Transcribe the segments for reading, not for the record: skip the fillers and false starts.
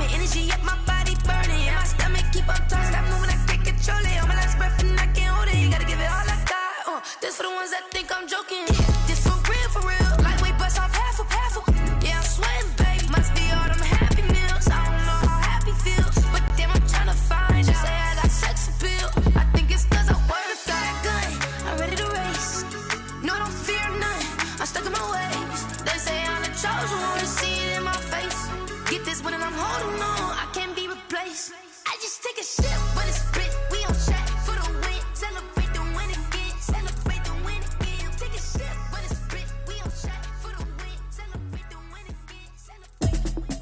burning. Energy up my body burning. And my stomach keep on turning. Stop moving, I can't control it. On my last breath and I can't hold it. You gotta give it all I got. This for the ones that think I'm joking. This for real, for real. Lightweight bust off half a. Yeah, I'm sweating, baby. Must be all them happy meals. I don't know how happy feels, but damn, I'm trying to find you. Say I got sex appeal. I think it's cause I work that good. I'm ready to race. No, I don't fear none. I'm stuck in my ways. They say I'm the chosen one. To see it in my face. Get this one and I'm holding on. I can't be replaced. I just take a sip, but it's spit. We on track for the win. Celebrate the win again. Celebrate the win again. Take a sip, but it's spit. We on track for the win. Celebrate the win again. Celebrate the win.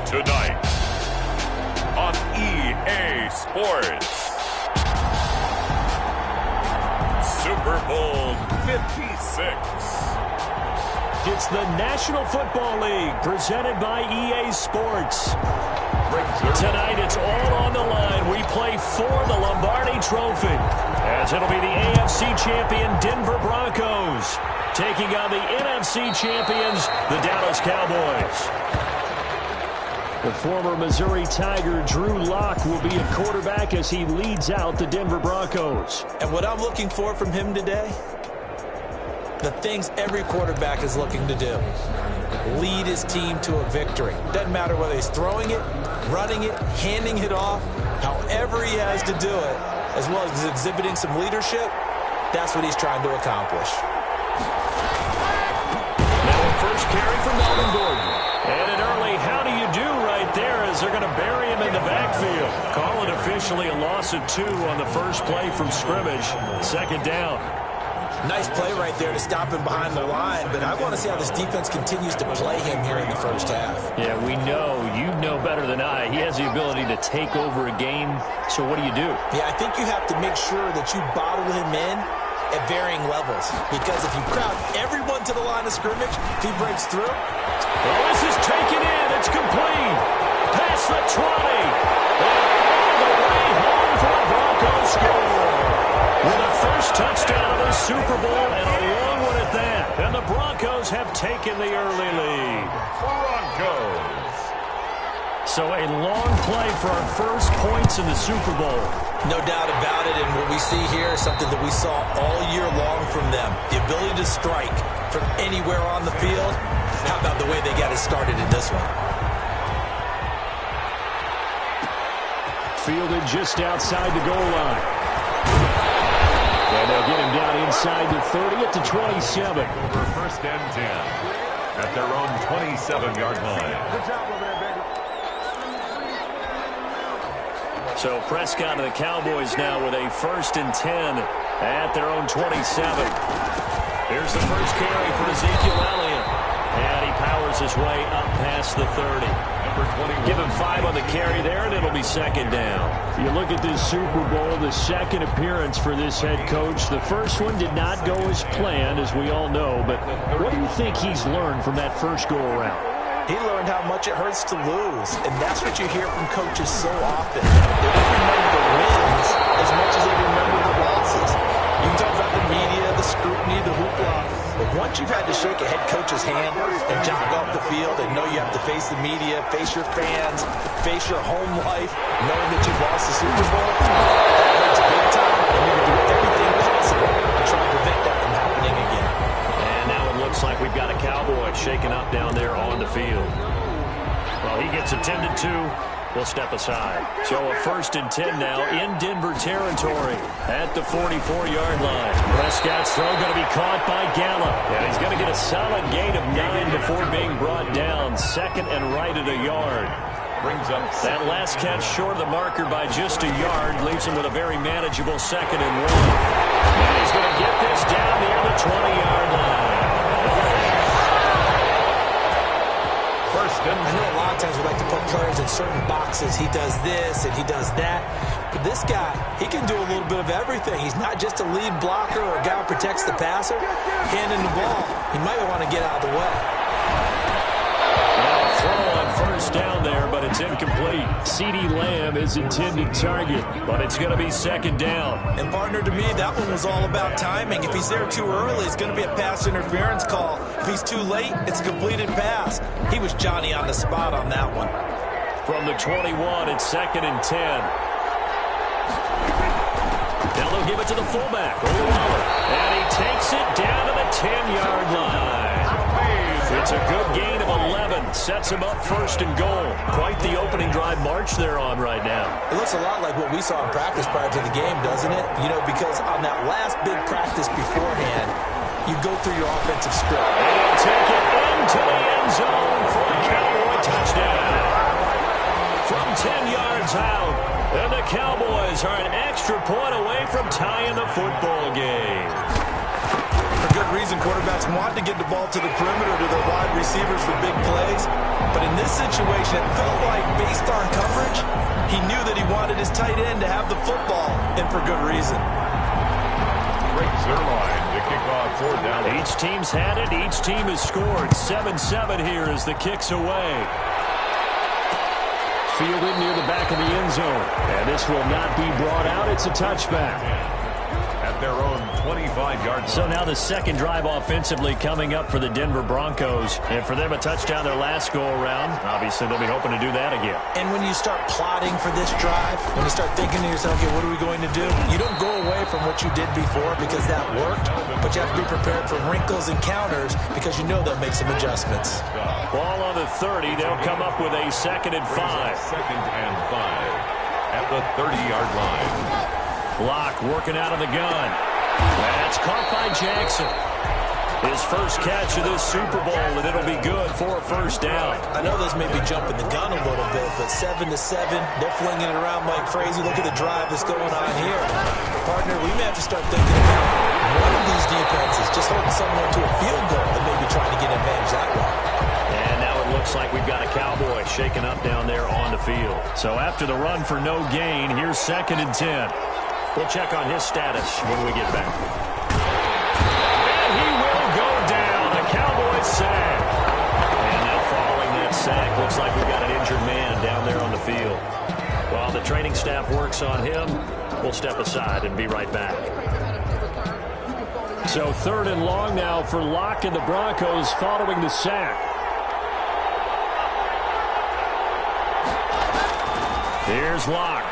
Tonight on EA Sports, Super Bowl 56. It's the National Football League presented by EA Sports. Tonight it's all on the line. We play for the Lombardi Trophy, as it'll be the AFC champion Denver Broncos taking on the NFC champions, the Dallas Cowboys. The former Missouri Tiger Drew Lock will be at quarterback as he leads out the Denver Broncos. And what I'm looking for from him today, the things every quarterback is looking to do. Lead his team to a victory. Doesn't matter whether he's throwing it, running it, handing it off, however he has to do it, as well as exhibiting some leadership, that's what he's trying to accomplish. Now a first carry for Melvin Gordon. And an early how do you do right there as they're going to bury him in the backfield. Call it officially a loss of 2 on the first play from scrimmage. Second down. Nice play right there to stop him behind the line, but I want to see how this defense continues to play him here in the first half. Yeah, we know. You know better than I. He has the ability to take over a game, so what do you do? Yeah, I think you have to make sure that you bottle him in at varying levels, because if you crowd everyone to the line of scrimmage, if he breaks through. Well, this is taken in. It's complete. Past the 20. And all the way home for the Broncos score. With the first touchdown of the Super Bowl and a long one at that. And the Broncos have taken the early lead. Broncos. So a long play for our first points in the Super Bowl. No doubt about it, and what we see here is something that we saw all year long from them. The ability to strike from anywhere on the field. How about the way they got it started in this one? Fielded just outside the goal line. And they'll get him down inside the 30 at the 27. For first and 10 at their own 27-yard line. Good job over there, baby. So Prescott and the Cowboys now with a first and 10 at their own 27. Here's the first carry for Ezekiel Elliott. And he powers his way up past the 30. Give him 5 on the carry there, and it'll be second down. You look at this Super Bowl, the second appearance for this head coach. The first one did not go as planned, as we all know. But what do you think he's learned from that first go-around? He learned how much it hurts to lose, and that's what you hear from coaches so often. They don't remember the wins as much as they remember the losses. You can talk about the media, the scrutiny, the hoopla. But once you've had to shake a head coach's hand and jog off the field and know you have to face the media, face your fans, face your home life, knowing that you've lost the Super Bowl, that hurts big time, and you're going to do everything possible to try to prevent that from happening again. And now it looks like we've got a Cowboy shaken up down there on the field. Well, he gets attended to. We'll step aside. So a first and 10 now in Denver territory at the 44-yard line. Prescott's throw going to be caught by Gallup. And he's going to get a solid gain of 9 before being brought down. Second and right at a yard. Brings up that last catch short of the marker by just a yard. Leaves him with a very manageable second and 1. And he's going to get this down near the 20-yard line. I know a lot of times we like to put players in certain boxes. He does this and he does that. But this guy, he can do a little bit of everything. He's not just a lead blocker or a guy who protects the passer. Handing the ball, he might want to get out of the way. Now a throw on first first down there, but it's incomplete. CeeDee Lamb is intended target, but it's going to be second down. And partner, to me, that one was all about timing. If he's there too early, it's going to be a pass interference call. If he's too late, it's a completed pass. He was Johnny on the spot on that one. From the 21, it's 2nd and 10. Now they'll give it to the fullback, and he takes it down to the 10-yard line. It's a good gain of 11. Sets him up 1st and goal. Quite the opening drive march they're on right now. It looks a lot like what we saw in practice prior to the game, doesn't it? You know, because on that last big practice beforehand, you go through your offensive script. And he'll take it into the end zone for a Cowboy touchdown. From 10 yards out, and the Cowboys are an extra point away from tying the football game. For good reason, quarterbacks want to get the ball to the perimeter to their wide receivers for big plays. But in this situation, it felt like, based on coverage, he knew that he wanted his tight end to have the football, and for good reason. Great Zerline to kick off 4th down. Each team's had it. Each team has scored. 7-7 here as the kick's away. Fielded near the back of the end zone. And this will not be brought out. It's a touchback. At their own 25-yard line. So now the second drive offensively coming up for the Denver Broncos. And for them, a touchdown their last go-around. Obviously, they'll be hoping to do that again. And when you start plotting for this drive, when you start thinking to yourself, okay, what are we going to do? You don't go away from what you did before because that worked, but you have to be prepared for wrinkles and counters because you know they'll make some adjustments. Ball on the 30. They'll come up with a 2nd and 5. 2nd and 5 at the 30-yard line. Block working out of the gun. That's caught by Jackson. His first catch of this Super Bowl, and it'll be good for a 1st down. I know this may be jumping the gun a little bit, but 7-7, they're flinging it around like crazy. Look at the drive that's going on here. Partner, we may have to start thinking about one of these defenses just holding someone to a field goal and maybe trying to get advantage that way. And now it looks like we've got a Cowboy shaking up down there on the field. So after the run for no gain, here's 2nd and 10. We'll check on his status when we get back. And he will go down. A Cowboys sack. And now following that sack, looks like we've got an injured man down there on the field. While the training staff works on him, we'll step aside and be right back. So 3rd and long now for Locke and the Broncos following the sack. Here's Locke.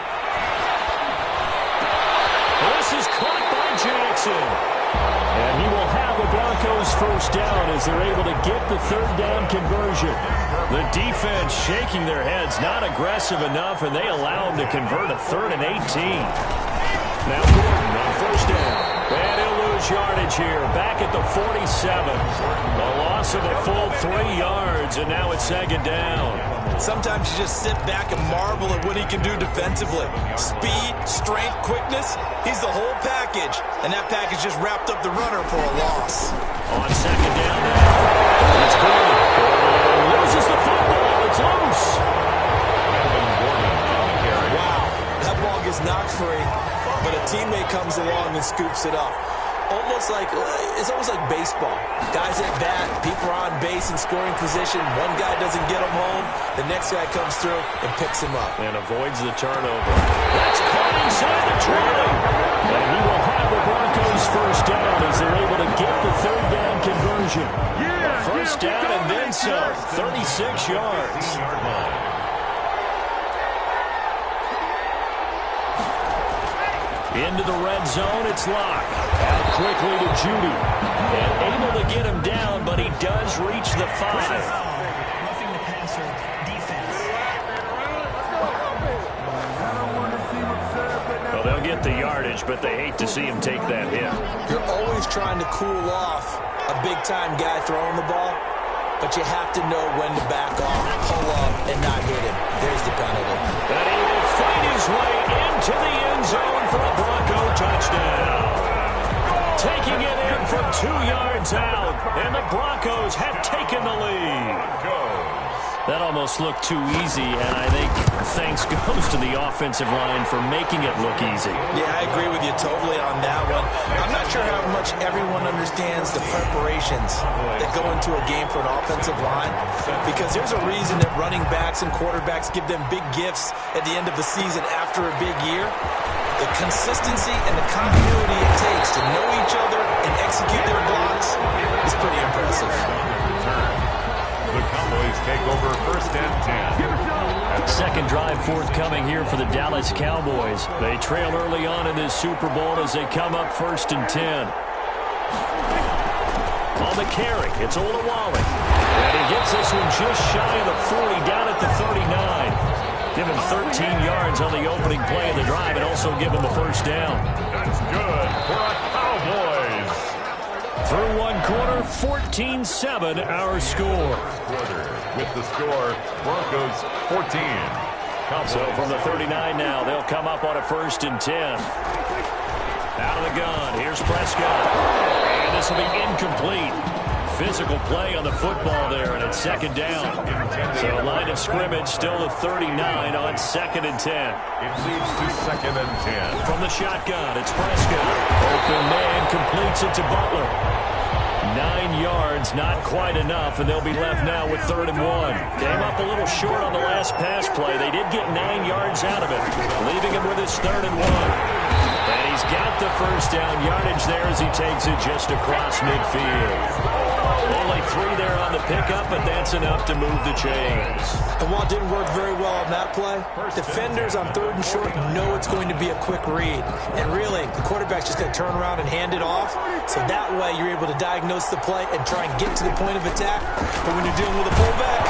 This is caught by Jackson. And he will have the Broncos 1st down as they're able to get the 3rd down conversion. The defense shaking their heads, not aggressive enough, and they allow him to convert a 3rd and 18. Now Gordon on 1st down. And he'll lose yardage here, back at the 47. A loss of a full 3 yards, and now it's 2nd down. Sometimes you just sit back and marvel at what he can do defensively. Speed, strength, quickness, he's the whole package. And that package just wrapped up the runner for a loss. On 2nd down now. It's Gordon. Gordon loses the football. It's loose. Wow, that ball gets knocked free, but a teammate comes along and scoops it up. It's almost like baseball. Guys at bat, people are on base in scoring position. One guy doesn't get him home. The next guy comes through and picks him up. And avoids the turnover. That's caught inside the 20. And he will have the Broncos 1st down as they're able to get the 3rd down conversion. 1st down and then some. 36 yards. Into the red zone, it's Locke. Out quickly to Judy. And able to get him down, but he does reach the 5. Roughing the passer defense. Well, they'll get the yardage, but they hate to see him take that hit. You're always trying to cool off a big-time guy throwing the ball, but you have to know when to back off, pull up, and not hit him. There's the penalty. And he will fight his way into the end zone for a Bronco touchdown. Taking it in from 2 yards out, and the Broncos have taken the lead. That almost looked too easy, and I think thanks goes to the offensive line for making it look easy. Yeah, I agree with you totally on that one. I'm not sure how much everyone understands the preparations that go into a game for an offensive line, because there's a reason that running backs and quarterbacks give them big gifts at the end of the season after a big year. The consistency and the continuity it takes to know each other and execute their blocks is pretty impressive. The Cowboys take over first and 10. Second drive forthcoming here for the Dallas Cowboys. They trail early on in this Super Bowl as they come up first and 10. On the carry, it's Olawale. And he gets this one just shy of the 40, down at the 39. Give him 13 yards on the opening play of the drive and also give him the first down. That's good for a Cowboys. Through one quarter, 14-7 our score. With the score, Broncos 14. Cowboys. So from the 39 now, they'll come up on a first and 10. Out of the gun, here's Prescott. And this will be incomplete. Physical play on the football there, and it's second down. So line of scrimmage still at 39 on second and 10. It leads to second and 10. From the shotgun, it's Prescott. Open man completes it to Butler. 9 yards, not quite enough, and they'll be left now with third and 1. Came up a little short on the last pass play. They did get 9 yards out of it, leaving him with his third and 1. And he's got the first down yardage there as he takes it just across midfield. Only 3 there on the pickup, but that's enough to move the chains. And while it didn't work very well on that play, defenders on third and short know it's going to be a quick read. And really, the quarterback's just going to turn around and hand it off. So that way, you're able to diagnose the play and try and get to the point of attack. But when you're dealing with a fullback,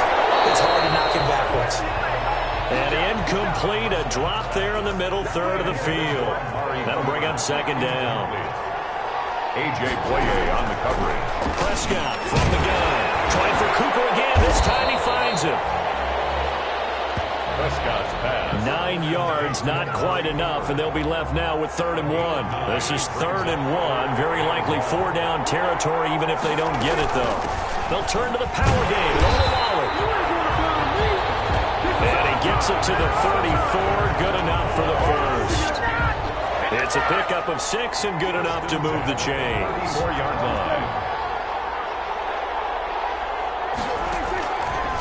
it's hard to knock him backwards. And incomplete, a drop there in the middle third of the field. That'll bring up second down. A.J. Boye on the coverage. Prescott from the gun. Trying for Cooper again. This time he finds him. Prescott's pass. 9 yards, not quite enough, and they'll be left now with third and 1. This is third and 1. Very likely 4-down territory, even if they don't get it, though. They'll turn to the power game. And he gets it to the 34. Good enough for the first. It's a pickup of 6 and good enough to move the chains. 4-yard line.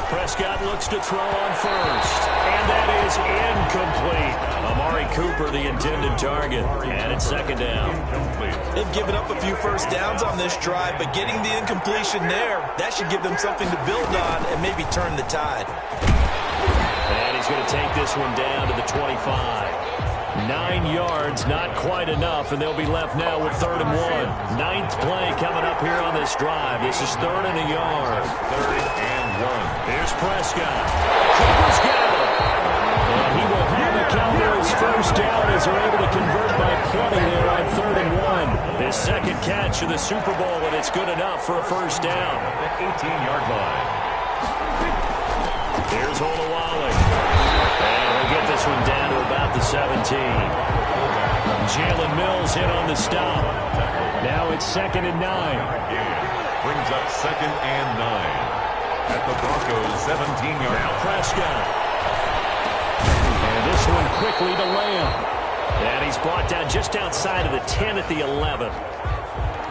Prescott looks to throw on first. And that is incomplete. Amari Cooper, the intended target. And it's second down. They've given up a few first downs on this drive, but getting the incompletion there, that should give them something to build on and maybe turn the tide. And he's going to take this one down to the 25. 9 yards, not quite enough, and they'll be left now with third and 1. 9th play coming up here on this drive. This is third and a yard. Third and 1. Here's Prescott. Cooper's got it. And he will have the Cowboys first down as they're able to convert by plenty there on third and 1. His second catch of the Super Bowl, and it's good enough for a first down. The 18-yard line. Here's Olawale. And we'll get this one down to about the 17. Jalen Mills in on the stop. Now it's second and 9. Brings up second and 9. At the Broncos' 17-yard line. Now Prescott. And this one quickly to Lamb. And he's brought down just outside of the 10 at the 11.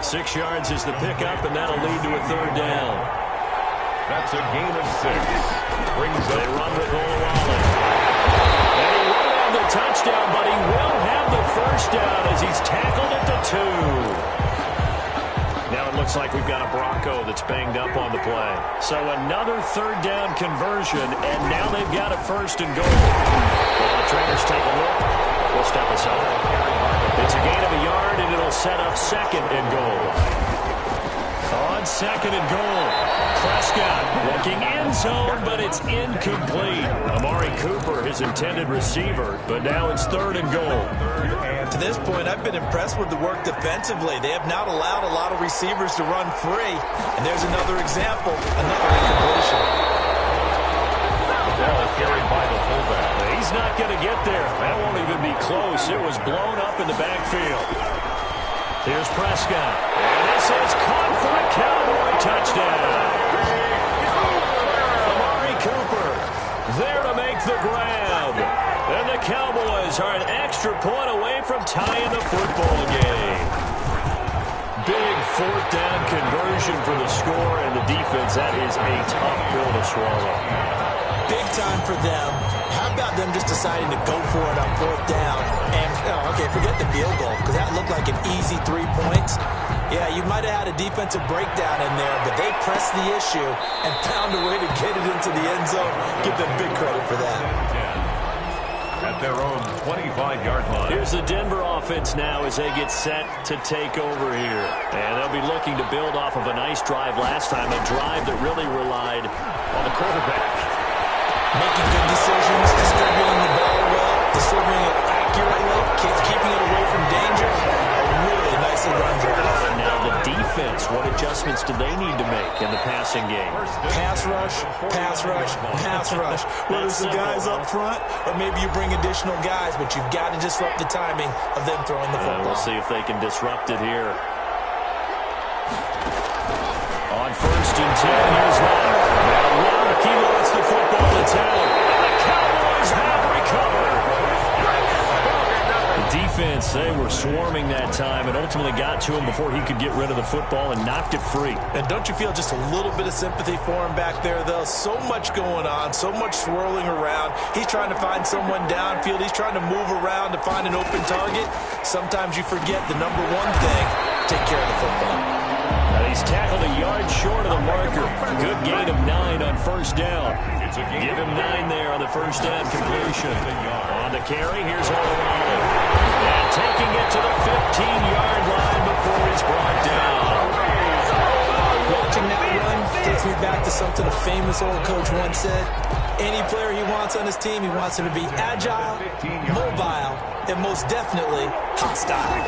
6 yards is the pickup, and that'll lead to a third down. That's a gain of 6. They run with Olawale. And he won't have the touchdown, but he will have the first down as he's tackled at the 2. Now it looks like we've got a Bronco that's banged up on the play. So another third down conversion, and now they've got a first and goal. While the trainers take a look, we'll step aside. It's a gain of a yard, and it'll set up second and goal. On second and goal, Prescott looking end zone, but it's incomplete. Amari Cooper, his intended receiver, but now it's third and goal. To this point, I've been impressed with the work defensively. They have not allowed a lot of receivers to run free. And there's another example, another incompletion. The ball carried by the fullback. He's not going to get there. That won't even be close. It was blown up in the backfield. Here's Prescott. And this is caught for a Cowboy touchdown. Amari Cooper there to make the grab. And the Cowboys are an extra point away from tying the football game. Big fourth down conversion for the score, and the defense, that is a tough pill to swallow. Big time for them. How about them just deciding to go for it on fourth down? And, okay, forget the field goal, because that looked like an easy 3 points. Yeah, you might have had a defensive breakdown in there, but they pressed the issue and found a way to get it into the end zone. Give them big credit for that. At their own 25-yard line. Here's the Denver offense now as they get set to take over here. And they'll be looking to build off of a nice drive last time, a drive that really relied on the quarterback. Making good decisions, distributing the ball well, distributing it accurately, keeping it away from danger. A really nicely run drive. And now the defense, what adjustments do they need to make in the passing game? Pass rush, pass rush, pass rush. Whether it's the guys up front or maybe you bring additional guys, but you've got to disrupt the timing of them throwing the football. We'll see if they can disrupt it here. On 1st and 10, here's Locke. Now Locke, he wants the football to town. And the Cowboys have recovered. The defense, they were swarming that time and ultimately got to him before he could get rid of the football and knocked it free. And don't you feel just a little bit of sympathy for him back there, though? So much going on, so much swirling around. He's trying to find someone downfield. He's trying to move around to find an open target. Sometimes you forget the number one thing, take care of the football. He's tackled a yard short of the marker. Good gain of 9 on 1st down. Give him 9 there on the 1st down completion. On the carry, here's Olawale. And taking it to the 15-yard line before he's brought down. Watching that run takes me back to something a famous old coach once said. Any player he wants on his team, he wants him to be agile, mobile, and most definitely hostile.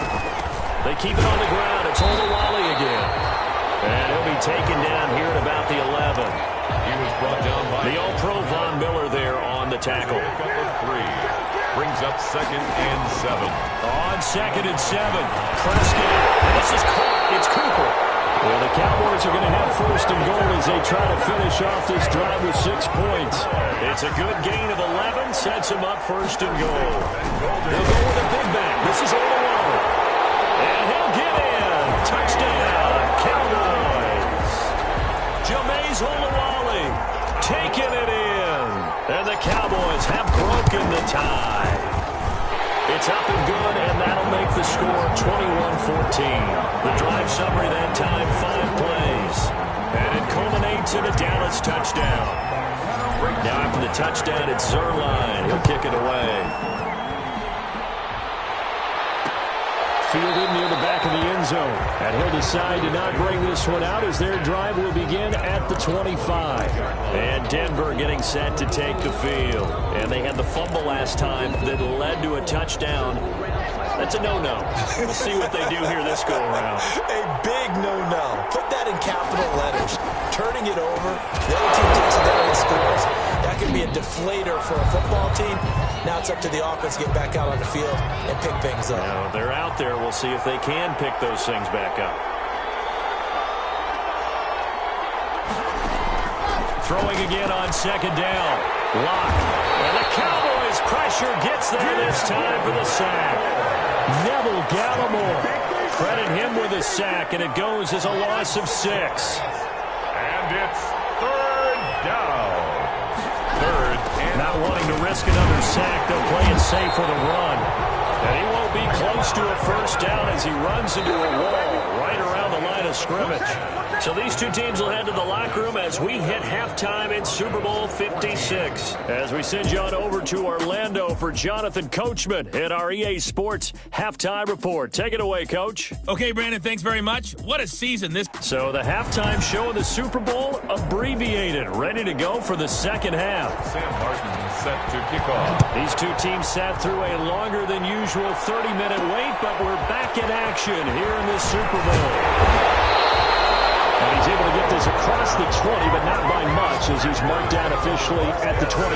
They keep it on the ground. It's Olawale again. And he'll be taken down here at about the 11. He was brought down by the All-Pro Von Miller there on the tackle. Brings up 2nd and 7. On 2nd and 7. Prescott. This is caught. It's Cooper. Well, the Cowboys are going to have 1st and goal as they try to finish off this drive with 6 points. It's a good gain of 11. Sets him up 1st and goal. They'll go with a big back. This is Olawale. And he'll get in. Touchdown, Cowboys. Jameis Olawale taking it in. And the Cowboys have broken the tie. It's up and good, and that'll make the score 21-14. The drive summary that time, 5 plays. And it culminates in a Dallas touchdown. Now after the touchdown, it's Zuerlein. He'll kick it away. Fielded near the back of the end zone. And he'll decide to not bring this one out as their drive will begin at the 25. And Denver getting set to take the field. And they had the fumble last time that led to a touchdown. That's a no-no. We'll see what they do here this go-around. A big no-no. Put that in capital letters. Turning it over, the other team takes it down and scores. That can be a deflator for a football team. Now it's up to the offense to get back out on the field and pick things up. Now, they're out there. We'll see if they can pick those things back up. Throwing again on 2nd down. Locke. And the Cowboys pressure gets there this time for the sack. Neville Gallimore. Credit him with a sack, and it goes as a loss of 6. And it's 3rd down. 3rd and not wanting to risk another sack. They'll play it safe for the run. And he won't be close to a 1st down as he runs into a wall right around the line of scrimmage. So these two teams will head to the locker room as we hit halftime in Super Bowl 56. As we send you on over to Orlando for Jonathan Coachman at our EA Sports Halftime Report. Take it away, Coach. Okay, Brandon, thanks very much. What a season this... So the halftime show of the Super Bowl abbreviated, ready to go for the 2nd half. Sam Martin set to kick off. These two teams sat through a longer than usual 30-minute wait, but we're back in action here in the Super Bowl. And he's able to get this across the 20, but not by much as he's marked down officially at the 21.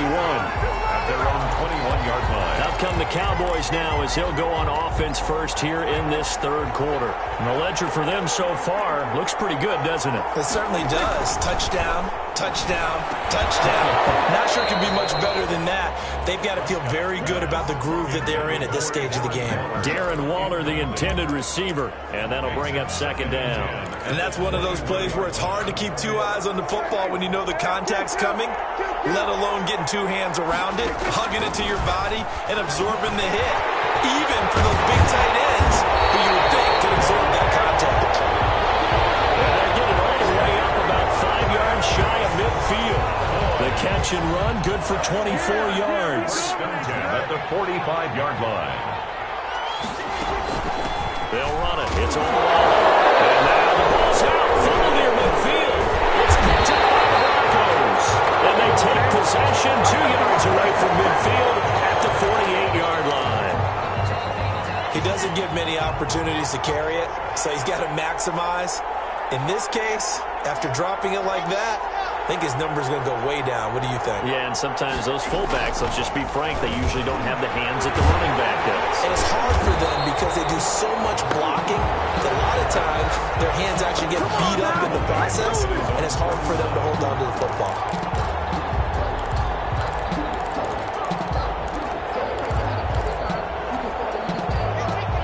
at their own 21-yard line. Out come the Cowboys now as he'll go on offense first here in this third quarter. And the ledger for them so far looks pretty good, doesn't it? It certainly does. Touchdown, touchdown, touchdown. Not sure it can be much better than that. They've got to feel very good about the groove that they're in at this stage of the game. Darren Waller, the intended receiver, and that'll bring up second down. And that's one of those plays where it's hard to keep two eyes on the football when you know the contact's coming, let alone getting two hands around it, hugging it to your body, and absorbing the hit, even for those big tight ends who you would think could absorb that contact. And they're getting all the way up about 5 yards shy of midfield. The catch and run, good for 24 yards. At the 45-yard line. They'll run it. It's over Waller. And now the ball's out. Full near midfield. It's picked up by the Broncos. And they take possession 2 yards away from midfield at the 48-yard line. He doesn't give many opportunities to carry it, so he's got to maximize. In this case, after dropping it like that, I think his number's going to go way down. What do you think? Yeah, and sometimes those fullbacks, let's just be frank, they usually don't have the hands that the running back does. And it's hard for them because they do so much blocking that a lot of times their hands actually get beat up in the process, and it's hard for them to hold on to the football.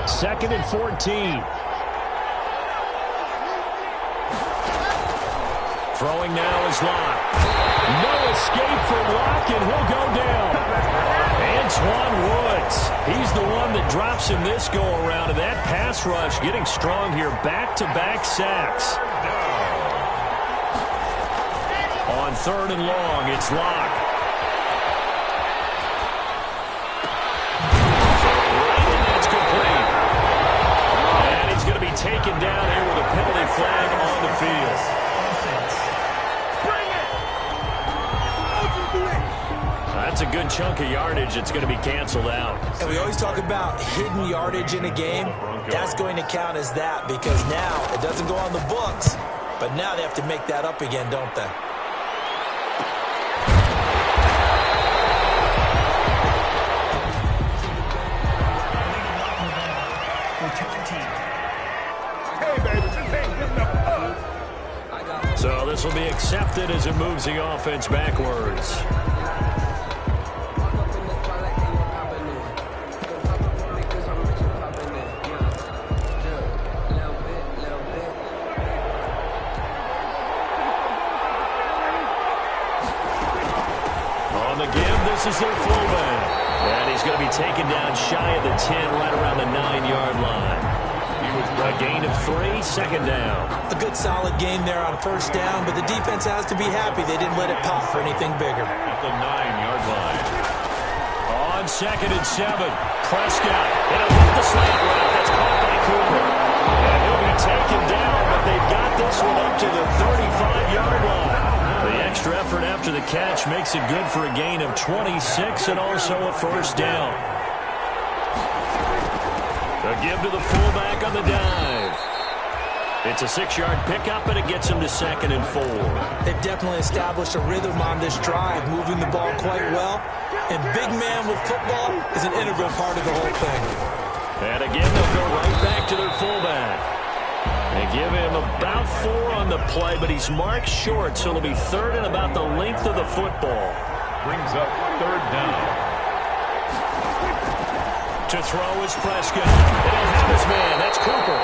Second and 14. Throwing now is Locke. No escape from Locke, and he'll go down. Antoine Woods. He's the one that drops him this go-around, and that pass rush getting strong here. Back-to-back sacks. On third and long, it's Locke. And that's complete. And he's going to be taken down here with a penalty flag on the field. That's a good chunk of yardage. It's going to be canceled out. And we always talk about hidden yardage in a game. That's going to count as that because now it doesn't go on the books, but now they have to make that up again, don't they? So this will be accepted as it moves the offense backwards. This is their fullback. And he's going to be taken down shy of the 10, right around the 9-yard line. He was a gain of 3, second down. A good solid game there on first down, but the defense has to be happy they didn't let it pop for anything bigger. At the 9-yard line. On second and 7, Prescott. And he'll hit the slant route. That's caught by Cooper. And he'll be taken down, but they've got this one up to the 35-yard line. The extra effort after the catch makes it good for a gain of 26 and also a first down. A give to the fullback on the dive. It's a 6-yard pickup, and it gets him to second and 4. They've definitely established a rhythm on this drive, moving the ball quite well. And big man with football is an integral part of the whole thing. And again, they'll go right back to their fullback. They give him about 4 on the play, but he's marked short, so it'll be third and about the length of the football. Brings up third down. To throw is Prescott. And he'll have his man. That's Cooper.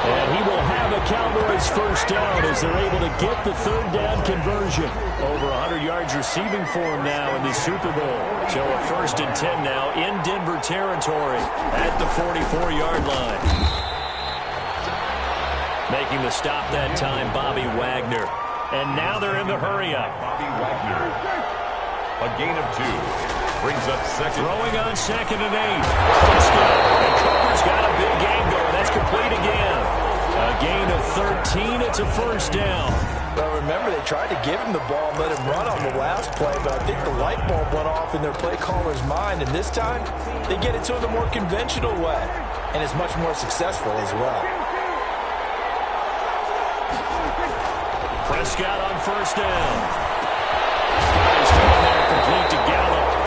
And he will have a Cowboys first down as they're able to get the third down conversion. Over 100 yards receiving for him now in the Super Bowl. So a first and 10 now in Denver territory at the 44-yard line. Making the stop that time, Bobby Wagner. And now they're in the hurry-up. Bobby Wagner. A gain of 2. Brings up second. Throwing on second and 8. Prescott. And Cooper's got a big game going. That's complete again. A gain of 13. It's a first down. Well, remember, they tried to give him the ball and let him run on the last play, but I think the light bulb went off in their play caller's mind, and this time they get it to him the more conventional way, and it's much more successful as well. Prescott on first down. He's down there, complete to Gallup.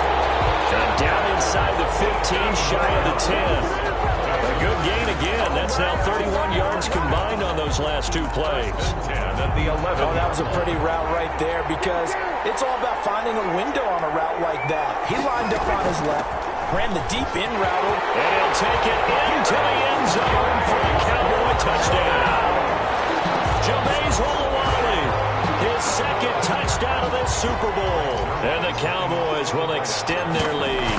10. A good gain again. That's now 31 yards combined on those last two plays. 10 at the 11. Oh, that was a pretty route right there because it's all about finding a window on a route like that. He lined up on his left, ran the deep in route. And he'll take it into the end zone for a Cowboy touchdown. Jameis Olawale, his second touchdown of this Super Bowl. And the Cowboys will extend their lead.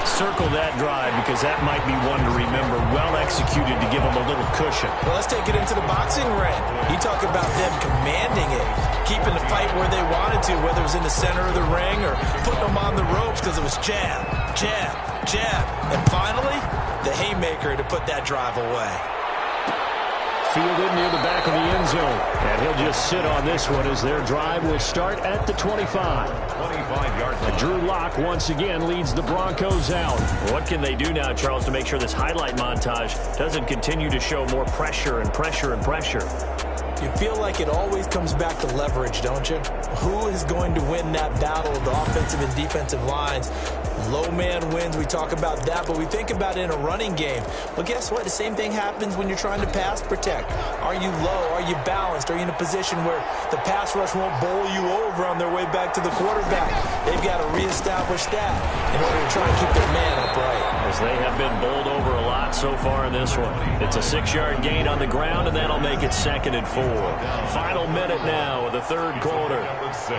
Circle that drive because that might be one to remember. Well executed to give them a little cushion. Well, let's take it into the boxing ring. You talk about them commanding it, keeping the fight where they wanted to, whether it was in the center of the ring or putting them on the ropes because it was jab, jab, jab. And finally, the haymaker to put that drive away. Fielded near the back of the end zone. And he'll just sit on this one as their drive will start at the 25. 25-yard line. Drew Lock once again leads the Broncos out. What can they do now, Charles, to make sure this highlight montage doesn't continue to show more pressure and pressure and pressure? You feel like it always comes back to leverage, don't you? Who is going to win that battle of the offensive and defensive lines? Low man wins. We talk about that, but we think about it in a running game. Well, guess what? The same thing happens when you're trying to pass protect. Are you low? Are you balanced? Are you in a position where the pass rush won't bowl you over on their way back to the quarterback? They've got to reestablish that in order to try and keep their man upright. As they have been bowled over a lot so far in this one. It's a 6-yard gain on the ground, and that'll make it 2nd and 4. Final minute now of the third quarter. Number 6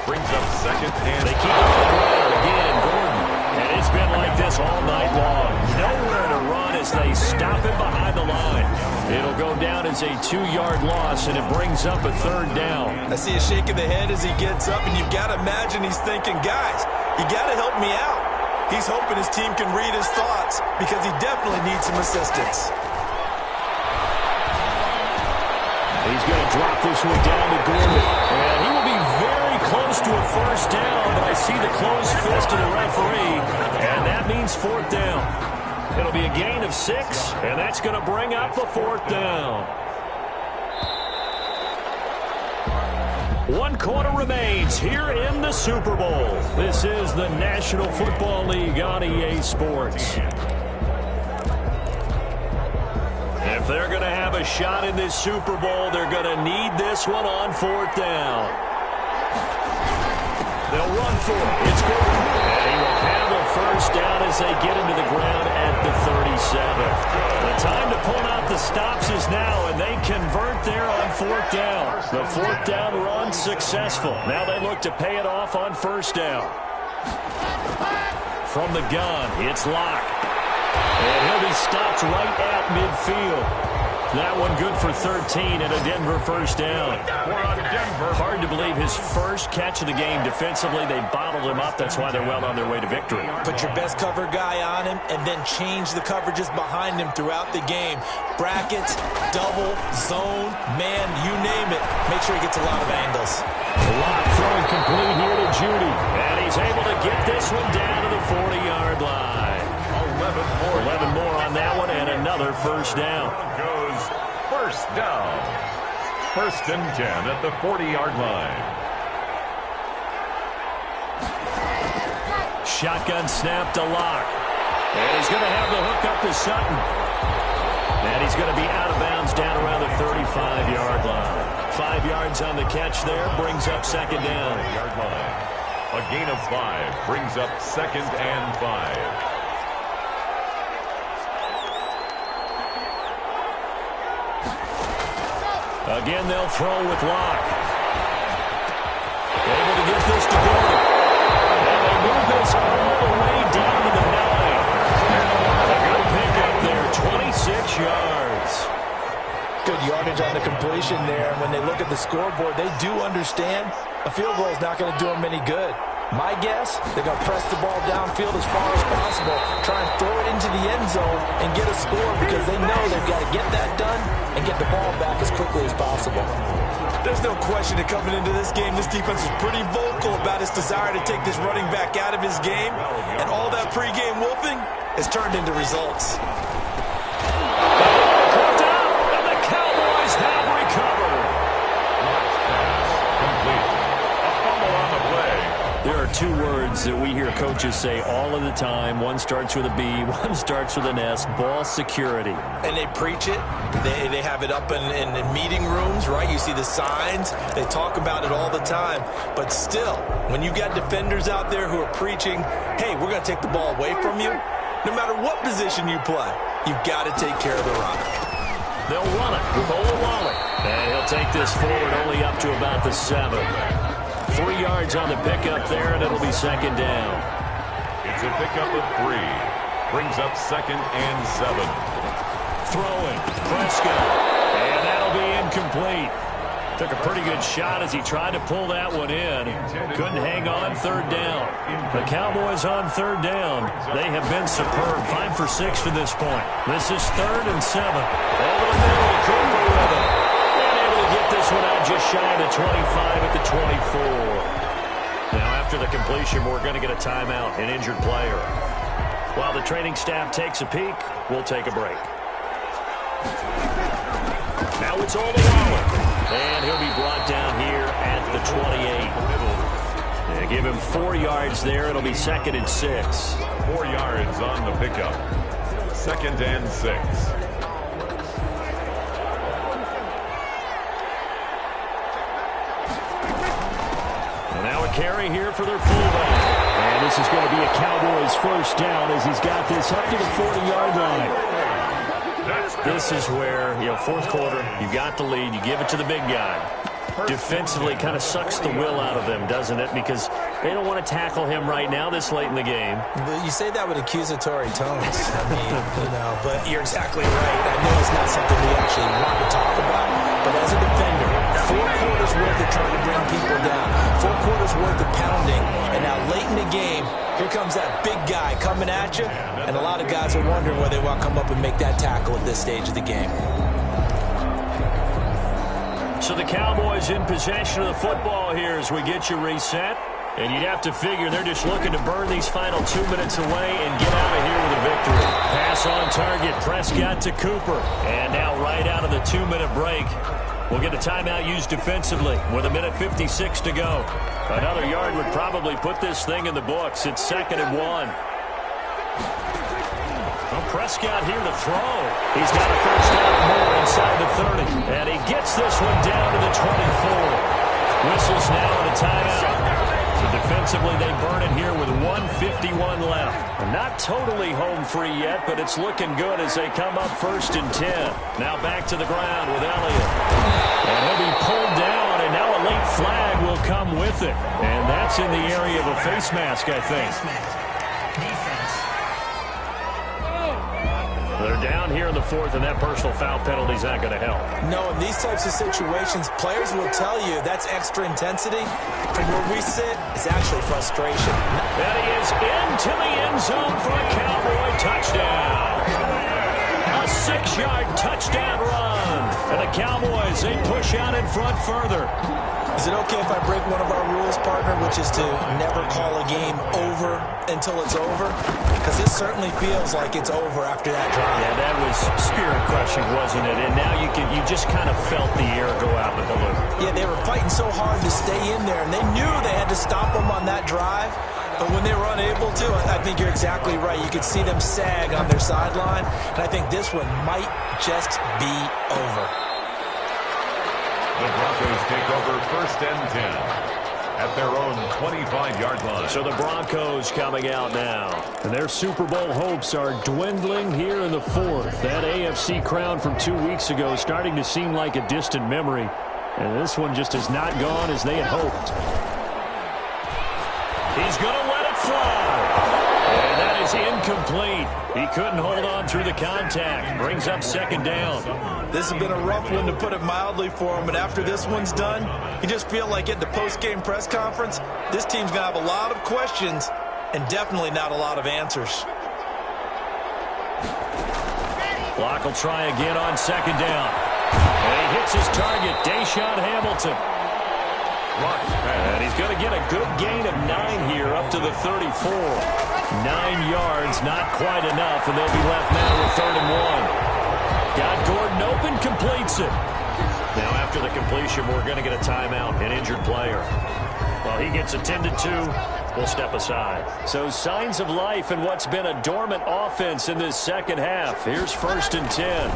brings up 2nd and They keep it on the ground again, Gordon. And it's been like this all night long. Nowhere to run as they stop him behind the line. It'll go down as a 2-yard loss, and it brings up a 3rd down. I see a shake of the head as he gets up, and you've got to imagine he's thinking, guys, you got to help me out. He's hoping his team can read his thoughts because he definitely needs some assistance. He's going to drop this one down to Gordon. And he will be very close to a 1st down, but I see the closed fist of the referee, and that means 4th down. It'll be a gain of 6, and that's going to bring up the 4th down. 1 quarter remains here in the Super Bowl. This is the National Football League on EA Sports. If they're going to have a shot in this Super Bowl, they're going to need this one on 4th down. They'll run for it. It's Gordon. And he will handle 1st down as they get into the ground at the 37. The time to pull out the stops is now, and they convert there on 4th down. The 4th down run successful. Now they look to pay it off on 1st down. From the gun, it's Lock. And he'll be stopped right at midfield. That one good for 13 and a Denver 1st down. Hard to believe his first catch of the game defensively. They bottled him up. That's why they're well on their way to victory. Put your best cover guy on him and then change the coverages behind him throughout the game. Brackets, double, zone, man, you name it. Make sure he gets a lot of angles. Lock throwing complete here to Judy. And he's able to get this one down to the 40-yard line. 11 more on that one and another 1st down. Goes 1st down. 1st and 10 at the 40-yard line. Shotgun snap to Lock. And he's going to have the hook up to Sutton. And he's going to be out of bounds down around the 35-yard line. 5 yards on the catch there brings up 2nd down. Yard line. A gain of 5 brings up 2nd and 5. Again, they'll throw with Lock. Able to get this to Gordon. And they move this all the way down to the 9. A good pickup there, 26 yards. Good yardage on the completion there. And when they look at the scoreboard, they do understand a field goal is not going to do them any good. My guess, they're going to press the ball downfield as far as possible, try and throw it into the end zone and get a score because they know they've got to get that done and get the ball back as quickly as possible. There's no question that coming into this game, this defense was pretty vocal about its desire to take this running back out of his game, and all that pregame wolfing has turned into results. Put down, and the Cowboys have recovered. Complete. A fumble on the play. There are two words that we hear coaches say all of the time. One starts with a B, one starts with an S, ball security. And they preach it. They have it up in meeting rooms, right? You see the signs. They talk about it all the time. But still, when you got defenders out there who are preaching, hey, we're going to take the ball away from you, no matter what position you play, you've got to take care of the rock. They'll run it with Olawale. And he'll take this forward only up to about the 7. 3 yards on the pickup there, and it'll be second down. It's a pickup of 3. Brings up 2nd and 7. Throwing, Prescott, and that'll be incomplete. Took a pretty good shot as he tried to pull that one in. Couldn't hang on, 3rd down. The Cowboys on 3rd down. They have been superb, 5 for 6 to this point. This is 3rd and 7. Over the middle, Cooper with it. Get this one out just shy of the 25 at the 24. Now after the completion, we're going to get a timeout, an injured player. While the training staff takes a peek, we'll take a break. Now it's Olawale, and he'll be brought down here at the 28. They give him 4 yards there. It'll be 2nd and 6. 4 yards on the pickup. 2nd and 6. Carry here for their fullback. And this is going to be a Cowboys first down as he's got this up to the 40-yard line. This is where, fourth quarter, you got the lead, you give it to the big guy. Defensively kind of sucks the will out of them, doesn't it? Because they don't want to tackle him right now this late in the game. But you say that with accusatory tones. I mean, but you're exactly right. I know it's not something we actually want to talk about. But as a defender, 4 quarters worth of trying to bring people down, 4 quarters worth of pounding, and now late in the game, here comes that big guy coming at you, and a lot of guys are wondering whether they want to come up and make that tackle at this stage of the game. So the Cowboys in possession of the football here as we get you reset. And you'd have to figure they're just looking to burn these final 2 minutes away and get out of here with a victory. Pass on target, Prescott to Cooper. And now right out of the 2-minute break, we'll get a timeout used defensively with 1:56 to go. Another yard would probably put this thing in the books. It's 2nd and 1. Well, Prescott here to throw. He's got a first down or more inside the 30. And he gets this one down to the 24. Whistles now and a timeout. So defensively, they burn it here with 1:51 left. Not totally home free yet, but it's looking good as they come up 1st and 10. Now back to the ground with Elliott. And he'll be pulled down, and now a late flag will come with it. And that's in the area of a face mask, I think. They're down here in the 4th, and that personal foul penalty is not going to help. No, in these types of situations, players will tell you that's extra intensity. From where we sit, it's actually frustration. And he is into the end zone for a Cowboy touchdown. A 6-yard touchdown run. And the Cowboys, they push out in front further. Is it okay if I break one of our rules, partner, which is to never call a game over until it's over? Because this certainly feels like it's over after that drive. Yeah, that was spirit-crushing, wasn't it? And now you just kind of felt the air go out the balloon. Yeah, they were fighting so hard to stay in there, and they knew they had to stop them on that drive. But when they were unable to, I think you're exactly right. You could see them sag on their sideline, and I think this one might just be over. The Broncos take over 1st and 10 at their own 25-yard line. So the Broncos coming out now. And their Super Bowl hopes are dwindling here in the 4th. That AFC crown from 2 weeks ago is starting to seem like a distant memory. And this one just has not gone as they had hoped. He's going to let it fly. And that is incomplete. He couldn't hold on through the contact. Brings up 2nd down. This has been a rough one, to put it mildly, for him. But after this one's done, you just feel like at the post-game press conference, this team's going to have a lot of questions and definitely not a lot of answers. Block will try again on 2nd down. And he hits his target, Deshaun Hamilton. And he's going to get a good gain of 9 here up to the 34. 9 yards, not quite enough, and they'll be left now with 3rd and 1. Got Gordon open, completes it. Now after the completion, we're going to get a timeout, an injured player. Well, he gets attended to. We'll step aside. So signs of life in what's been a dormant offense in this second half. Here's 1st and 10.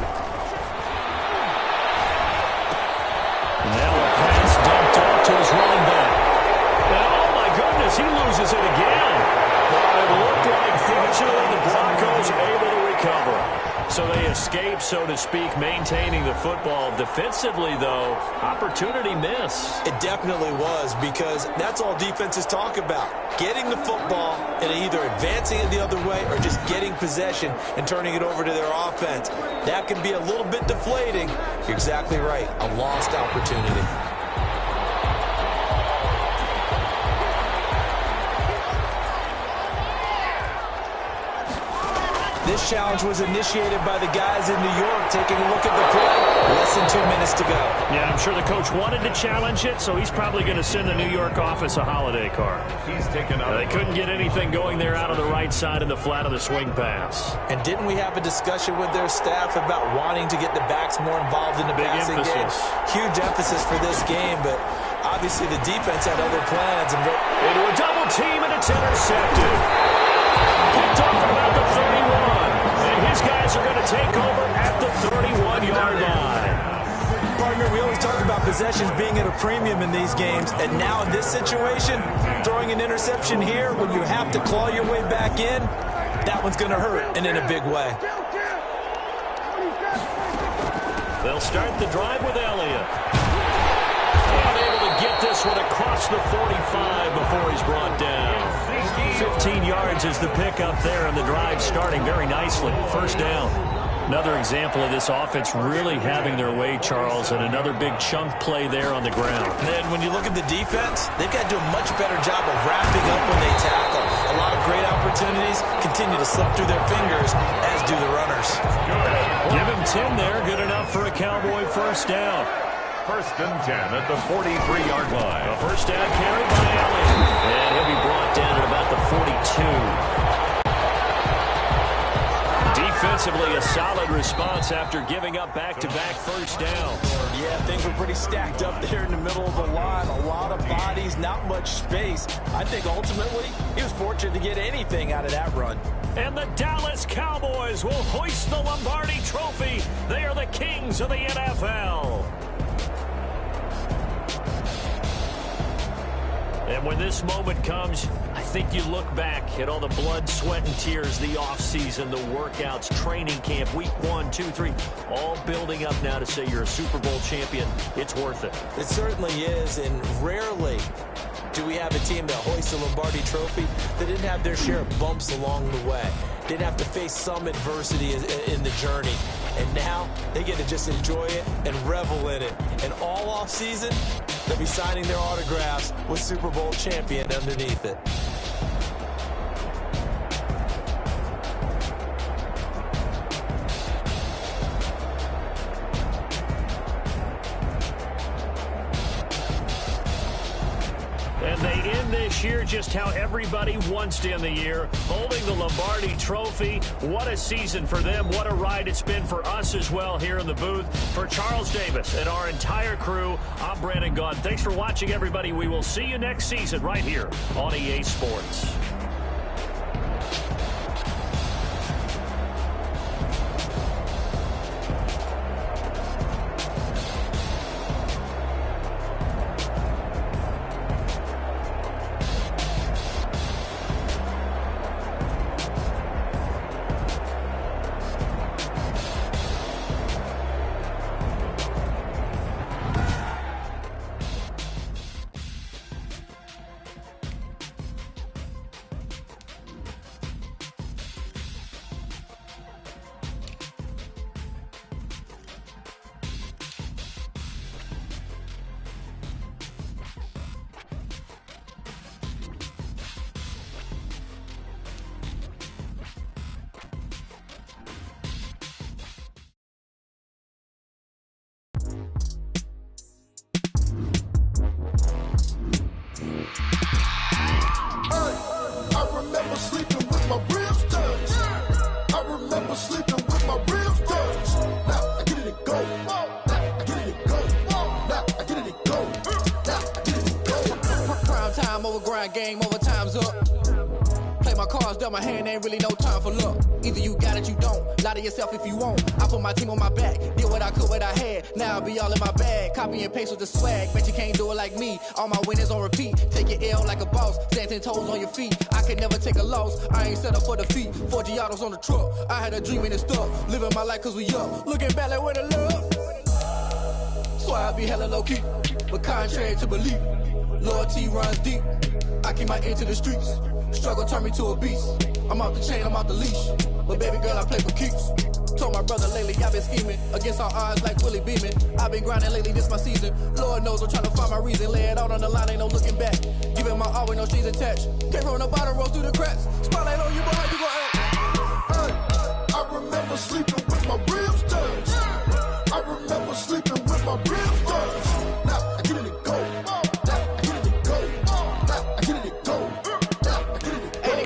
Now a pass dumped off to his running back. And oh my goodness, he loses it again. Well, it looked like fortunately the Broncos able to recover. So they escape, so to speak, maintaining the football. Defensively, though, opportunity miss. It definitely was, because that's all defenses talk about. Getting the football and either advancing it the other way or just getting possession and turning it over to their offense. That can be a little bit deflating. You're exactly right. A lost opportunity. This challenge was initiated by the guys in New York. Taking a look at the play, less than 2 minutes to go. Yeah, I'm sure the coach wanted to challenge it, so he's probably going to send the New York office a holiday card. He's taken out. They couldn't get anything going there out of the right side of the flat of the swing pass. And didn't we have a discussion with their staff about wanting to get the backs more involved in the passing game? Huge emphasis for this game, but obviously the defense had other plans. And into a double team, and it's intercepted. Picked off at about the 31. And his guys are going to take over at the 31-yard line. Partner, we always talk about possessions being at a premium in these games. And now in this situation, throwing an interception here when you have to claw your way back in, that one's going to hurt, and in a big way. They'll start the drive with Elliott. And able to get this one across the 45 before he's brought down. 15 yards is the pickup there, and the drive starting very nicely. 1st down. Another example of this offense really having their way, Charles, and another big chunk play there on the ground. And then when you look at the defense, they've got to do a much better job of wrapping up when they tackle. A lot of great opportunities continue to slip through their fingers, as do the runners. Give him 10 there. Good enough for a Cowboy 1st down. 1st and 10 at the 43-yard line. A 1st down carry by Elliott. And he'll be brought down at about the 42. Defensively, a solid response after giving up back-to-back 1st downs. Yeah, things were pretty stacked up there in the middle of the line. A lot of bodies, not much space. I think ultimately he was fortunate to get anything out of that run. And the Dallas Cowboys will hoist the Lombardi Trophy. They are the kings of the NFL. And when this moment comes, I think you look back at all the blood, sweat, and tears, the offseason, the workouts, training camp, week 1, 2, 3, all building up now to say you're a Super Bowl champion. It's worth it. It certainly is, and rarely do we have a team that hoists the Lombardi Trophy that didn't have their share of bumps along the way, didn't have to face some adversity in the journey. And now they get to just enjoy it and revel in it. And all offseason, they'll be signing their autographs with Super Bowl champion underneath it. And they end this year just how everybody wants to end the year, holding the Lombardi Trophy. What a season for them. What a ride it's been for us as well here in the booth. For Charles Davis and our entire crew, I'm Brandon Gaudin. Thanks for watching, everybody. We will see you next season right here on EA Sports. never grind, game over, time's up. Play my cards, dealt my hand, ain't really no time for luck. Either you got it, you don't. Lie to yourself if you won't. I put my team on my back, did what I could, what I had. Now I'll be all in my bag, copy and paste with the swag. Bet you can't do it like me. All my winners on repeat. Take your L like a boss, stand 10 toes on your feet. I can never take a loss, I ain't set up for defeat. 4 Giottos on the truck, I had a dream and it's stuck. Living my life cause we up, looking back like where the love. So I be hella low key, but contrary to belief, loyalty runs deep. I keep my ear to the streets. Struggle turned me to a beast. I'm off the chain, I'm off the leash. But baby girl, I play for keeps. Told my brother lately, I've been scheming against all odds like Willie Beeman. I've been grinding lately, this my season. Lord knows I'm trying to find my reason. Lay it out on the line, ain't no looking back. Giving my all with no strings attached. Came from the bottom, rose through the cracks. Spotlight on you, boy, how you gon' act? Hey, I remember sleeping with my ribs touched. I remember sleeping with my ribs touched. Now I get it to go.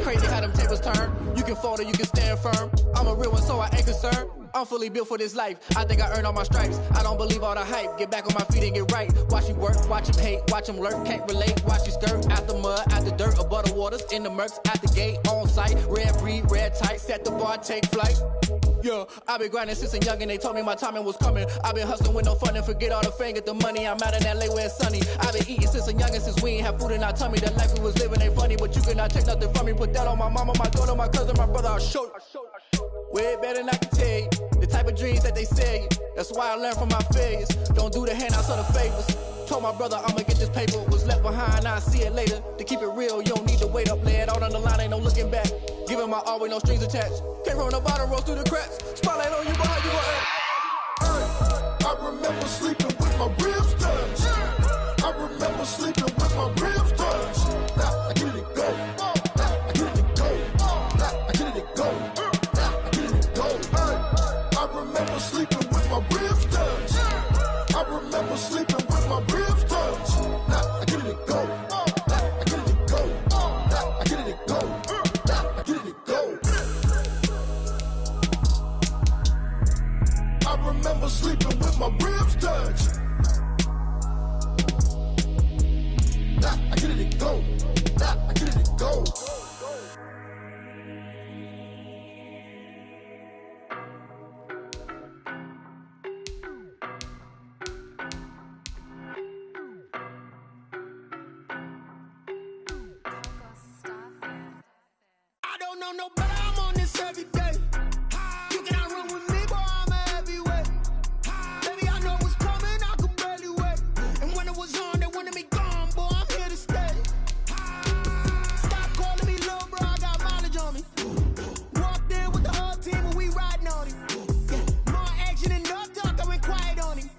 Crazy how them tables turn. You can fold or you can stand firm. I'm a real one, so I ain't concerned. I'm fully built for this life. I think I earned all my stripes. I don't believe all the hype. Get back on my feet and get right. Watch you work, watch him hate, watch him lurk. Can't relate, watch you skirt. Out the mud, out the dirt, above the waters, in the murks, at the gate, on site. Red breed, red tight, set the bar, take flight. Yeah, I been grinding since a youngin', they told me my timing was coming. I been hustling with no fun and forget all the fame, get the money. I'm out in LA where it's sunny. I been eating since a youngin', since we ain't have food in our tummy. The life we was living ain't funny, but you cannot take nothing from me. Put that on my mama, my daughter, my cousin, my brother, I'll show you. Way better than I can tell you. The type of dreams that they sell you. That's why I learned from my failures. Don't do the handouts or the favors. Told my brother I'ma get this paper. Was left behind, I'll see it later. To keep it real, you don't need to wait up. Lay it out on the line, ain't no looking back. Giving my all with no strings attached. Came from the bottom, rose through the cracks. Spotlight on you, boy, how you gon' act? Hey, I remember sleeping with my ribs touched. I remember sleeping with my ribs touched. Now I get it to go. I get it to go. I get it to go. I get it to go. Hey, I remember sleeping with my ribs touched. I remember sleeping with my ribs touched. Now I get it to go. I get it to go. I get it to go. I get it to go. I remember sleeping with my ribs touched. Nah, I get it to go. Nah, I get it to go. I don't know no better, I'm on this every day. You cannot run with me, boy, I'm a heavyweight. Baby, I know what's coming, I could barely wait. And when it was on, they wanted me gone, boy, I'm here to stay. Stop calling me little bro, I got mileage on me. Walked in with the whole team and we riding on him. More action and no talk, I went quiet on him.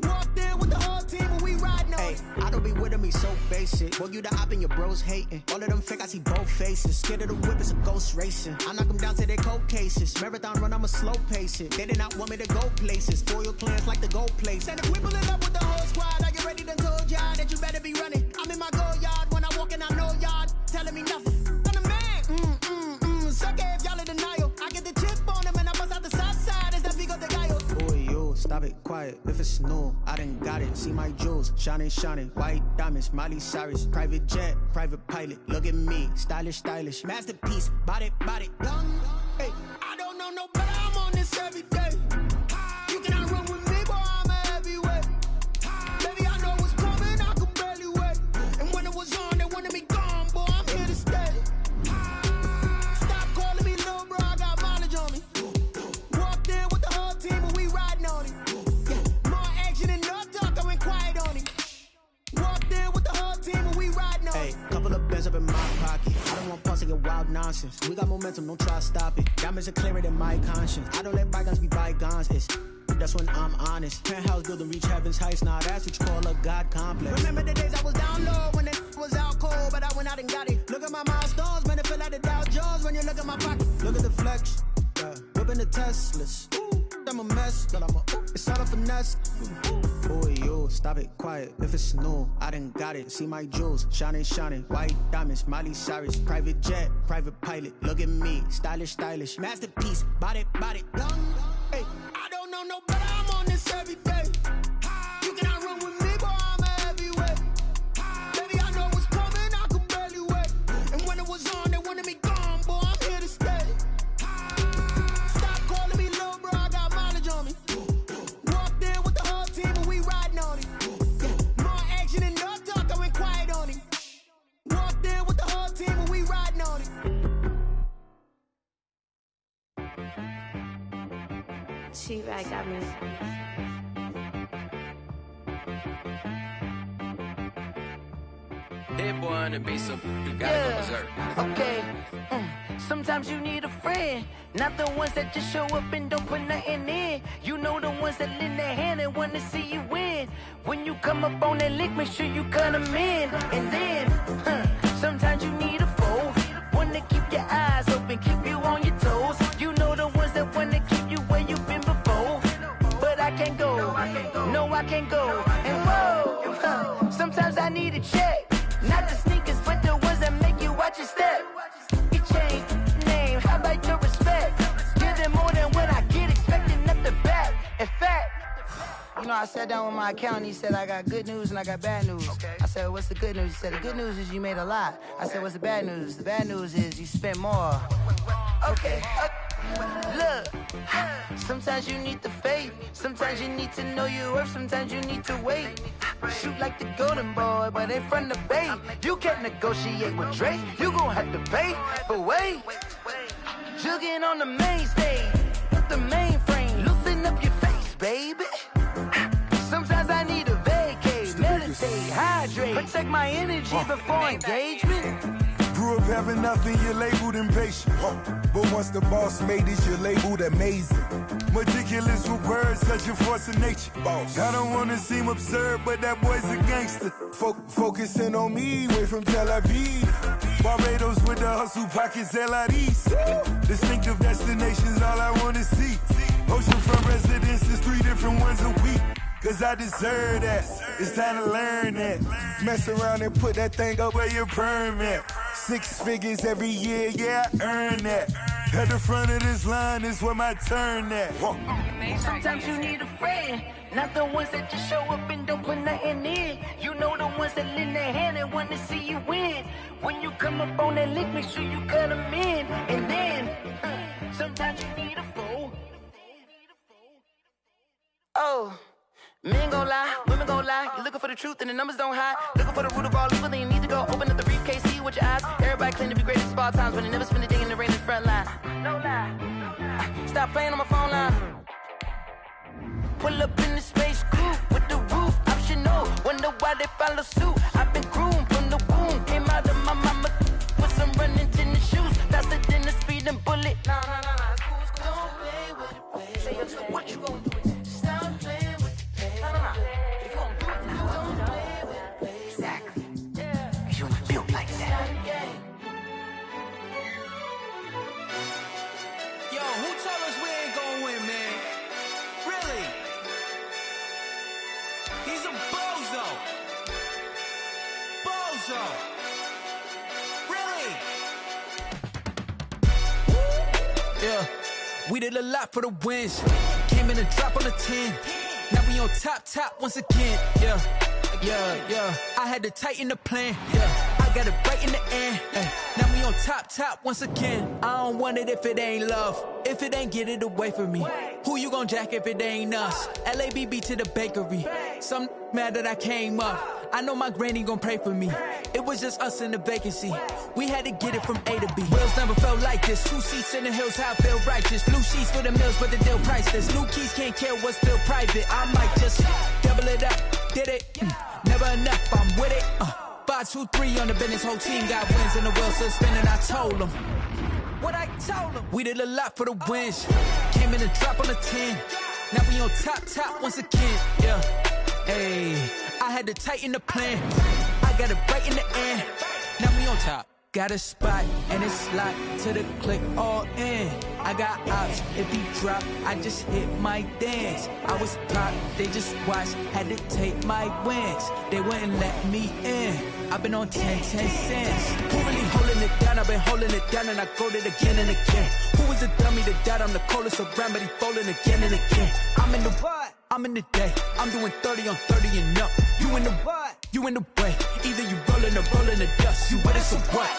Walked in with the whole team and we riding on him. I don't be with him, he's so basic. Boy, you the op and your bros hating. All of them fake, I see both faces. Scared of the whip, it's a ghost racing. I knock them down to their cold cases. Marathon run, I'ma slow pace it. They did not want me to go places. Foil clans like the gold place. And if we pulling up with the whole squad, I get ready to told y'all that you better be running. I'm in my go yard, when I walk in, I know y'all telling me nothing. I'm the man, suck it if y'all in denial. I get the chip on them and I bust out the south side. It's that big of the guy. Boy, you, stop it, quiet. If it's new, I done got it. See my jewels, shining, shining. White diamonds, Miley Cyrus. Private jet, private pilot. Look at me, stylish, stylish. Masterpiece, body, young. Hey, I don't know no better, I'm on this every day. You cannot run with me, boy, I'm a heavyweight. Baby, I know what's coming, I could barely wait. And when it was on, they wanted me gone, boy, I'm here to stay. Stop calling me little bro, I got mileage on me. Walked in with the whole team and we riding on him. More action and no talk, I went quiet on him. Walked in with the whole team and we riding on him. Hey, couple of bands up in my pocket. I don't want pause to get wild nonsense. We got momentum, don't try to stop it. Diamonds are clearer than my conscience. I don't let bygones be bygones. It's that's when I'm honest. Penthouse building reach heaven's heights. Now that's what you call a God complex. Remember the days I was down low when it was out cold, but I went out and got it. Look at my milestones, man, it feel like the Dow Jones when you look at my pocket. Look at the flex, whipping the Teslas. I'm a mess, but it's all a finesse. Boy, you, stop it, quiet. If it's new, I done got it. See my jewels, shining, shining. White diamonds, Miley Cyrus. Private jet, private pilot. Look at me, stylish, stylish. Masterpiece, body, young. Hey, I don't know no better, I'm on this every day. You cannot run with me, boy, I'm a heavyweight. Baby, I know what's coming, I could She-Rag got me. Hit boy on the beat, so you gotta go berserk. Okay. Sometimes you need a friend, not the ones that just show up and don't put nothing in. You know the ones that lend their hand and want to see you win. When you come up on that lick, make sure you cut them in. And then, sometimes you need a foe, one to keep your eyes open, keep you on your toes. You know the ones that want to keep you where you've been before. But I can't go, no I can't go. And whoa, sometimes I need a check. Not the sneakers, but the ones that make you watch your step. You change name, how about your respect? Give them more than what I get, expecting nothing back. In fact, you know, I sat down with my accountant, he said I got good news and I got bad news. I said, what's the good news? He said, the good news is you made a lot. I said, what's the bad news? The bad news is you spent more. Okay, look, sometimes you need the faith, sometimes you need to know your worth, sometimes you need to wait. Shoot like the golden boy, but in front of Bay. You can't negotiate with Drake, you gon' have to pay. But wait, jugging on the main stage, the mainframe, loosen up your face, baby. Sometimes I need a vacate, meditate, hydrate, protect my energy before engagement. Grew up having nothing, you're labeled impatient. But once the boss made it, you're labeled amazing. Meticulous with words, such a force of nature. I don't wanna seem absurd, but that boy's a gangster. Focusing on me, way from Tel Aviv. Barbados with the hustle pockets, LIDs. Distinctive destinations, all I wanna see. Oceanfront residences, 3 different ones a week. Cause I deserve that, it's time to learn that. Mess around and put that thing up where your permit. 6 figures every year, yeah, I earn that. At the front of this line is where my turn at. Sometimes you need a friend, not the ones that just show up and don't put nothing in. You know the ones that lend their hand and want to see you win. When you come up on that lick, make sure you cut them in. And then, sometimes you need a foe. Oh. Men gon' lie, women gon' lie. You're looking for the truth and the numbers don't hide. Looking for the root of all evil, then you need to go open up the briefcase, see with your eyes. Everybody claim to be greatest of all times, but they never spend a day in the rain in the front line. No lie. Stop playing on my phone line. Pull up in the space coupe with the roof optional. Wonder why they follow suit. I've been groomed from the womb. Came out of my mama with some running tennis shoes. Faster than the speeding bullet. Nah. Don't play with it, baby. Say what you gon' do? We did a lot for the wins. Came in a drop on the 10. Now we on top once again. Yeah. I had to tighten the plan. Yeah. I got it right in the end. Now we on top once again. I don't want it if it ain't love. If it ain't, get it away from me. Who you gon' jack if it ain't us? LABB to the bakery. Some mad that I came up. I know my granny gon' pray for me. It was just us in the vacancy. We had to get it from A to B. Wheels never felt like this. 2 seats in the hills, how I feel righteous. Blue sheets for the mills, but the deal priceless. New keys can't care what's still private. I might just double it up. Did it? Never enough, I'm with it. 5, 2, 3 on the business. Whole team got wins and the wheels still spinning. I told them what I told them. We did a lot for the wins. Came in a drop on the 10. Now we on top once again. Yeah. Hey, I had to tighten the plan. I got it right in the end. Now we on top. Got a spot and it's locked to the click all in. I got ops, if he drop, I just hit my dance. I was pop, they just watched, had to take my wins. They wouldn't let me in. I've been on 10 cents. Who really holding it down? I've been holding it down and I go it again and again. Who is the dummy that died? I'm the coldest around, but he folding again and again. I'm in the what? I'm in the day. I'm doing 30 on 30 and up. You in the what? You in the way. Either you rolling or rolling the dust. You with us or what?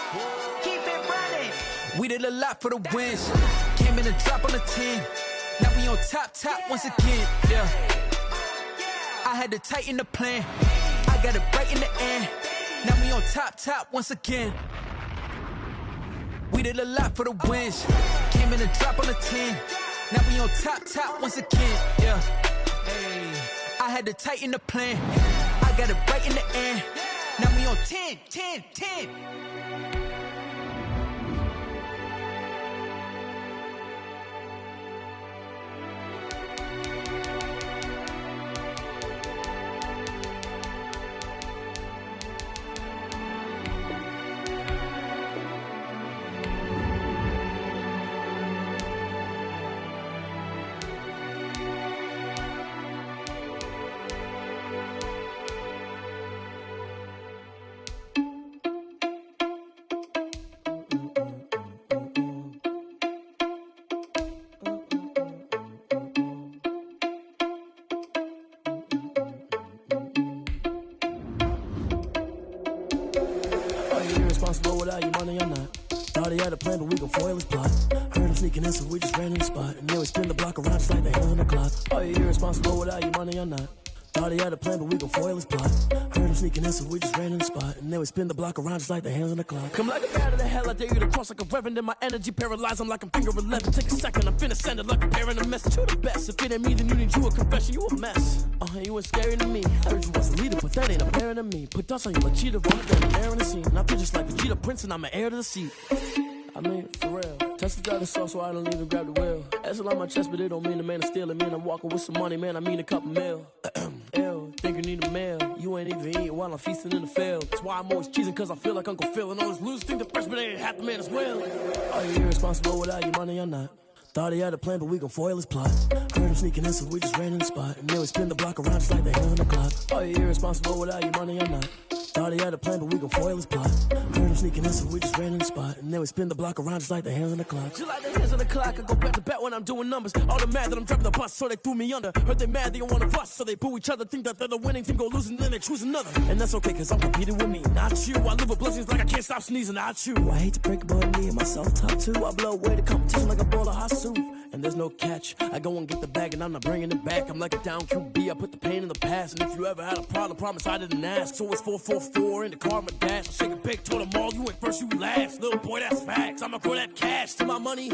Keep it running. We did a lot for the wins. Came in a drop on the 10. Now we on top once again. Yeah. I had to tighten the plan. I got it right in the end. Now we on top once again. We did a lot for the wins. Came in a drop on the 10. Now we on top once again, yeah. Hey, I had to tighten the plan. I got it right in the air. Now we on 10. Irresponsible without your money or not. Thought he had a plan, but we gon' foil his plot. Heard him sneaking in, so we just ran in the spot. And then we spin the block around just like the hands on the clock. Are you irresponsible without your money or not? Thought he had a plan, but we gon' foil his plot. Heard him sneaking in, so we just ran in the spot. And then we spin the block around just like the hands on the clock. Come like a bat of the hell, I dare you to cross like a reverend. And my energy paralyzed, I'm like I'm finger 11. Take a second, I'm finna send it like a parent a message to the best. If it ain't me, then you need you a confession, you a mess. You ain't scary to me. Heard you was a leader, but that ain't apparent to me. Put dust on you like cheetah, wrong than an air in the scene. And I feel just like the Vegeta Prince, and I'm an heir to the seat. I mean, for real. Tesla got the sauce, so I don't even grab the wheel. That's on my chest, but it don't mean the man is stealing. Man, I'm walking with some money, man, I mean a couple mil. Ew, think you need a meal. You ain't even eating while I'm feasting in the field. That's why I'm always cheesing, cause I feel like Uncle Phil. And all those losers think the freshman ain't half the man as well. Are you irresponsible without your money or not? Thought he had a plan, but we gon' foil his plot. Heard him sneaking in, so we just ran in the spot. And then we spin the block around just like the hands on the clock. Are you irresponsible without your money or not? Thought he had a plan, but we gon' foil his plot. Heard him sneaking in, so we just ran in the spot. And then we spin the block around just like the hands on the clock. Just like the hands on the clock, I go back to back when I'm doing numbers. All the mad that I'm driving the bus, so they threw me under. Heard they mad, they don't wanna bust, so they boo each other. Think that they're the winning team, go losing, then they choose another. And that's okay, cause I'm competing with me, not you. I live with blessings like I can't stop sneezing, not you. I hate to break it, but me and myself top two. I blow away the competition like a bowl of hot soup. And there's no catch. I go and get the bag and I'm not bringing it back. I'm like a down QB, I put the pain in the past. And if you ever had a problem, promise I didn't ask. So it's 444 in the car, my dash. I shake a big, told them all, you ain't first, you last. Little boy, that's facts. I'ma grow that cash to my money.